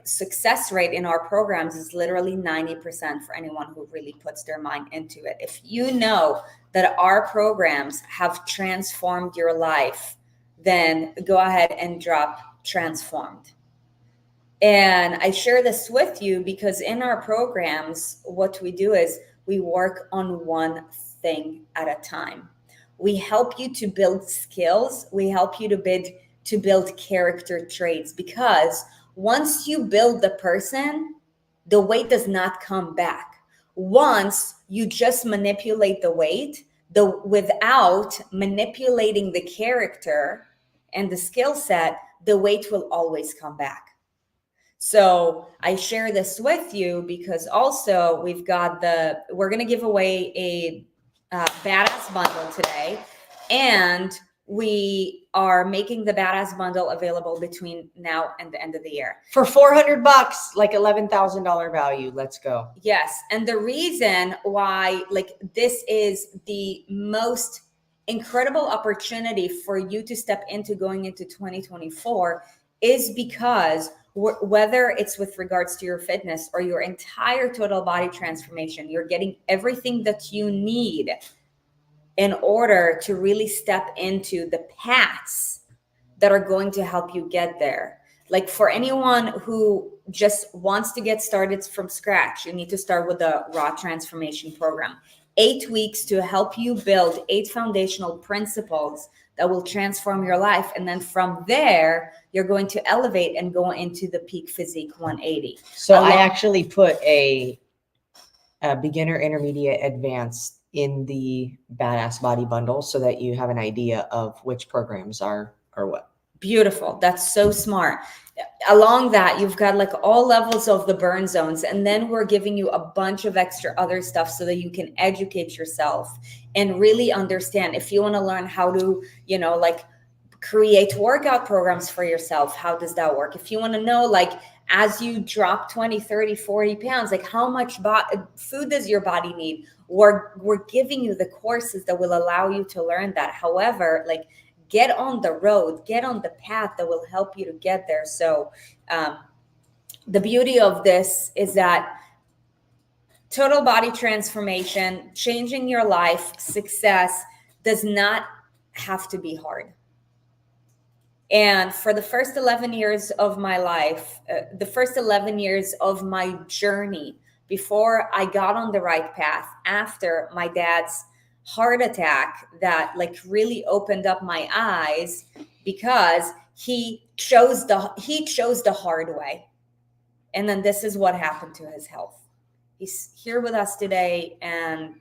success rate in our programs is literally 90% for anyone who really puts their mind into it. If you know that our programs have transformed your life, then go ahead and drop transformed. And I share this with you because in our programs, what we do is we work on one thing at a time. We help you to build skills. We help you to build character traits, because once you build the person, the weight does not come back. Once you just manipulate the weight, without manipulating the character and the skill set, the weight will always come back. So I share this with you because also we're going to give away a badass bundle today, and we are making the badass bundle available between now and the end of the year for $400, like $11,000 value. Let's go. Yes. And the reason why this is the most incredible opportunity for you to step into going into 2024 is because whether it's with regards to your fitness or your entire total body transformation, you're getting everything that you need in order to really step into the paths that are going to help you get there. Like for anyone who just wants to get started from scratch, you need to start with the Raw Transformation Program. 8 weeks to help you build 8 foundational principles that will transform your life. And then from there, you're going to elevate and go into the Peak Physique 180. So I actually put a beginner, intermediate, advanced in the Badass Body Bundle so that you have an idea of which programs are what. Beautiful. That's so smart. Along that, you've got all levels of the burn zones. And then we're giving you a bunch of extra other stuff so that you can educate yourself and really understand. If you want to learn how to, create workout programs for yourself, how does that work? If you want to know, as you drop 20, 30, 40 pounds, how much food does your body need? We're giving you the courses that will allow you to learn that. However, get on the road, get on the path that will help you to get there. So the beauty of this is that total body transformation, changing your life, success does not have to be hard. And for the first 11 years of my life, the first 11 years of my journey, before I got on the right path, after my dad's heart attack that really opened up my eyes, because he chose the hard way. And then this is what happened to his health. He's here with us today, and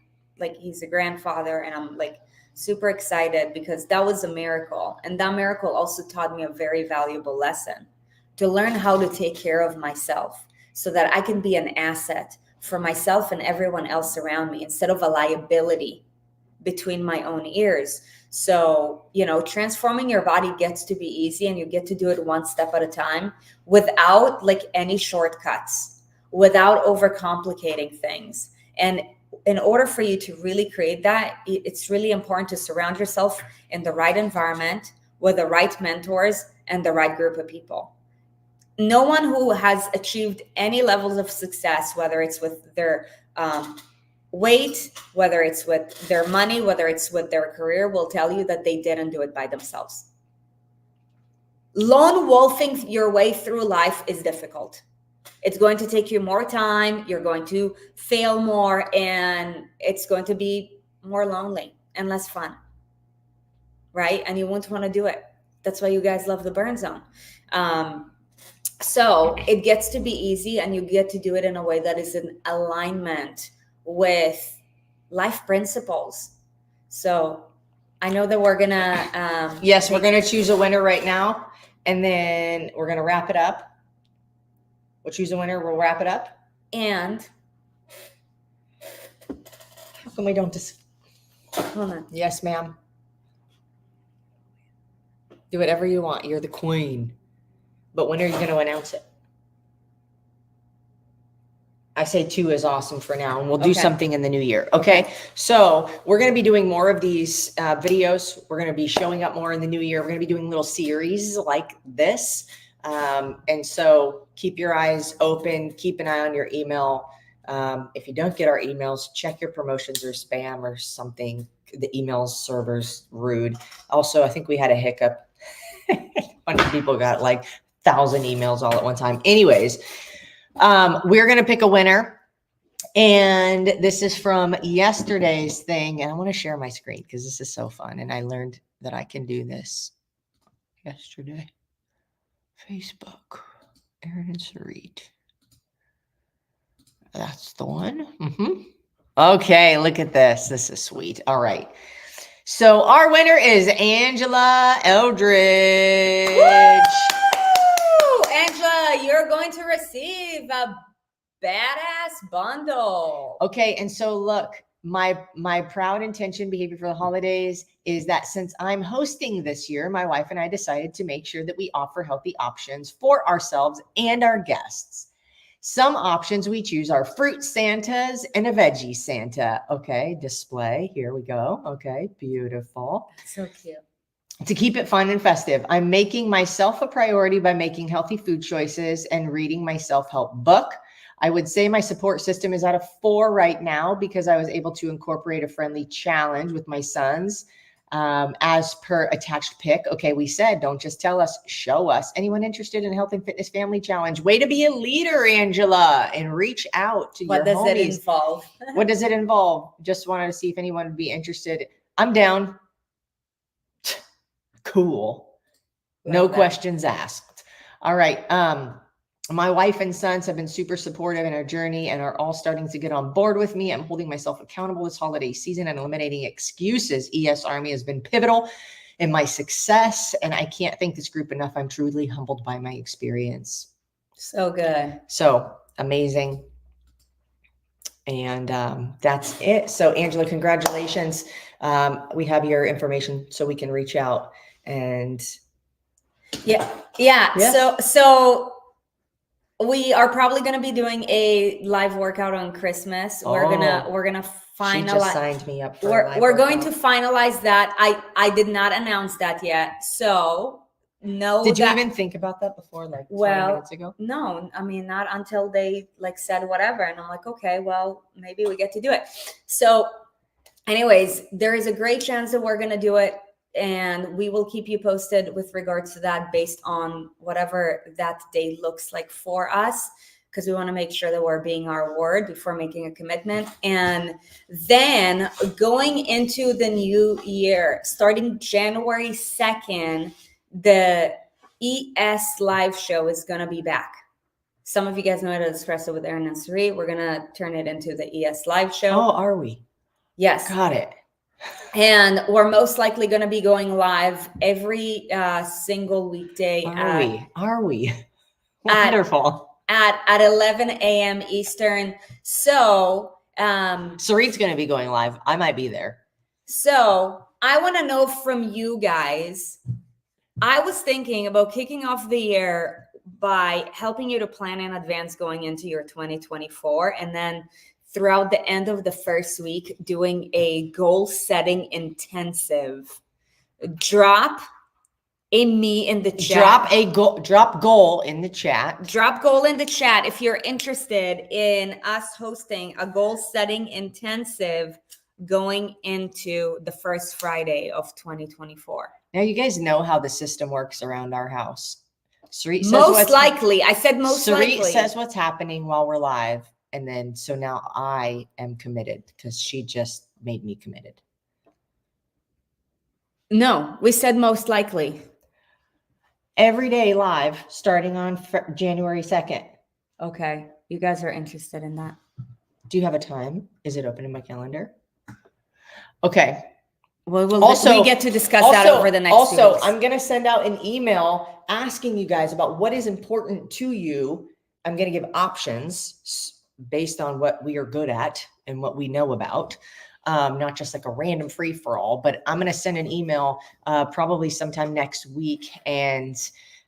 he's a grandfather, and I'm super excited because that was a miracle. And that miracle also taught me a very valuable lesson, to learn how to take care of myself so that I can be an asset for myself and everyone else around me instead of a liability between my own ears. So, transforming your body gets to be easy, and you get to do it one step at a time without any shortcuts, without overcomplicating things. And in order for you to really create that, it's really important to surround yourself in the right environment with the right mentors and the right group of people. No one who has achieved any levels of success, whether it's with their weight, whether it's with their money, whether it's with their career, will tell you that they didn't do it by themselves. Lone wolfing your way through life is difficult. It's going to take you more time. You're going to fail more, and it's going to be more lonely and less fun, right? And you won't want to do it. That's why you guys love the burn zone. So it gets to be easy, and you get to do it in a way that is in alignment with life principles. So I know that we're gonna yes, we're gonna choose a winner right now. And then we're going to wrap it up. We'll choose a winner. We'll wrap it up. And how come we don't just... Hold on. Yes, ma'am. Do whatever you want. You're the queen. But when are you going to announce it? I say 2 is awesome for now, and we'll do something in the new year. Okay. So we're going to be doing more of these videos. We're going to be showing up more in the new year. We're going to be doing little series like this. And so keep your eyes open, keep an eye on your email. If you don't get our emails, check your promotions or spam or something. The email server's rude. Also, I think we had a hiccup. A bunch of people got like 1,000 emails all at one time. Anyways, we're going to pick a winner. And this is from yesterday's thing. And I want to share my screen because this is so fun. And I learned that I can do this yesterday. Facebook, Aaron and Sarit. That's the one. Okay, look at this. This is sweet. All right. So our winner is Angela Eldridge. Woo! Angela, you're going to receive a badass bundle. Okay, and so look, my proud intention behavior for the holidays is that since I'm hosting this year, my wife and I decided to make sure that we offer healthy options for ourselves and our guests. Some options we choose are fruit Santas and a veggie Santa. Okay, display. Here we go. Okay, beautiful. So cute. To keep it fun and festive, I'm making myself a priority by making healthy food choices and reading my self-help book. I would say my support system is at a 4 right now because I was able to incorporate a friendly challenge with my sons. As per attached pic. Okay, we said, don't just tell us, show us. Anyone interested in Health and Fitness Family Challenge? Way to be a leader, Angela, and reach out to your homies. What does it involve? What does it involve? Just wanted to see if anyone would be interested. I'm down. Cool. No questions asked. All right. My wife and sons have been super supportive in our journey and are all starting to get on board with me. I'm holding myself accountable this holiday season and eliminating excuses. ES Army has been pivotal in my success, and I can't thank this group enough. I'm truly humbled by my experience. So good. So amazing. And that's it. So Angela, congratulations. We have your information so we can reach out and yeah. So we are probably going to be doing a live workout on Christmas. We're gonna finalize. She just signed me up for we're going to finalize that. I did not announce that yet. So no. Did you even think about that before, like 20 minutes ago? No, I mean, not until they like said whatever. And I'm like, okay, well, maybe we get to do it. So anyways, there is a great chance that we're going to do it. And we will keep you posted with regards to that based on whatever that day looks like for us, because we want to make sure that we're being our word before making a commitment. And then going into the new year, starting January 2nd, the ES live show is going to be back. Some of you guys know it as Espresso with Aaron and Sarit. We're going to turn it into the ES live show. Oh, are we? Yes. Got it. And we're most likely going to be going live every single weekday. Are we? Wonderful. At 11 a.m. Eastern. So Sarit's going to be going live. I might be there. So I want to know from you guys. I was thinking about kicking off the year by helping you to plan in advance going into your 2024, and then throughout the end of the first week, doing a goal setting intensive. Drop a me in the chat. Drop goal in the chat. Drop goal in the chat if you're interested in us hosting a goal setting intensive going into the first Friday of 2024. Now you guys know how the system works around our house. Sarit says most likely. I said most likely. Sarit says what's happening while we're live. And then, so now I am committed because she just made me committed. No, we said most likely. Every day live starting on January 2nd. Okay. You guys are interested in that. Do you have a time? Is it open in my calendar? Okay. we get to discuss that over the next few weeks. I'm going to send out an email asking you guys about what is important to you. I'm going to give options based on what we are good at and what we know about. Not just like a random free for all, but I'm going to send an email probably sometime next week. And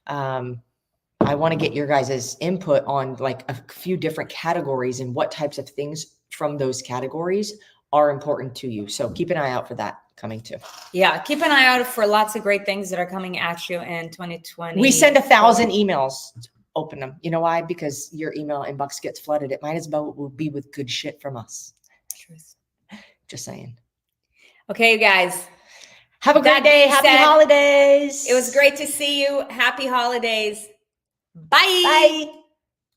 I want to get your guys' input on like a few different categories and what types of things from those categories are important to you. So keep an eye out for that coming too. Yeah, keep an eye out for lots of great things that are coming at you in 2020. We send 1,000 emails. Open them. You know why? Because your email inbox gets flooded. It might as well be with good shit from us. Just saying. Okay, you guys. Have a great day. Happy holidays. It was great to see you. Happy holidays. Bye. Bye.